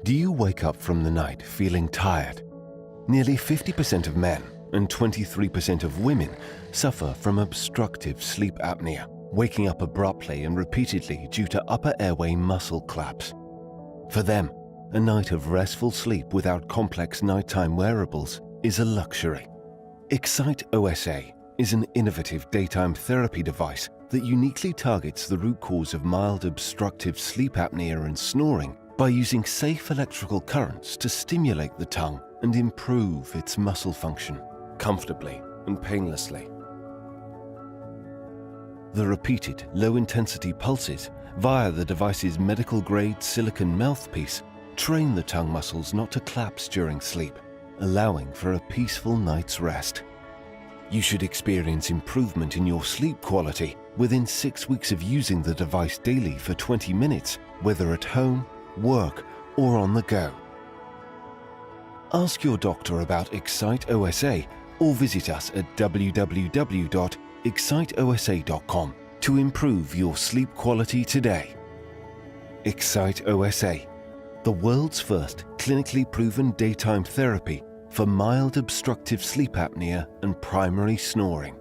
Do you wake up from the night feeling tired? Nearly 50% of men and 23% of women suffer from obstructive sleep apnea, waking up abruptly and repeatedly due to upper airway muscle collapse. For them, a night of restful sleep without complex nighttime wearables is a luxury. eXciteOSA is an innovative daytime therapy device that uniquely targets the root cause of mild obstructive sleep apnea and snoring by using safe electrical currents to stimulate the tongue and improve its muscle function comfortably and painlessly. The repeated low-intensity pulses via the device's medical-grade silicone mouthpiece train the tongue muscles not to collapse during sleep, allowing for a peaceful night's rest. You should experience improvement in your sleep quality within 6 weeks of using the device daily for 20 minutes, whether at home, work, or on the go. Ask your doctor about eXciteOSA or visit us at www.exciteosa.com to improve your sleep quality today. eXciteOSA, the world's first clinically proven daytime therapy for mild obstructive sleep apnea and primary snoring.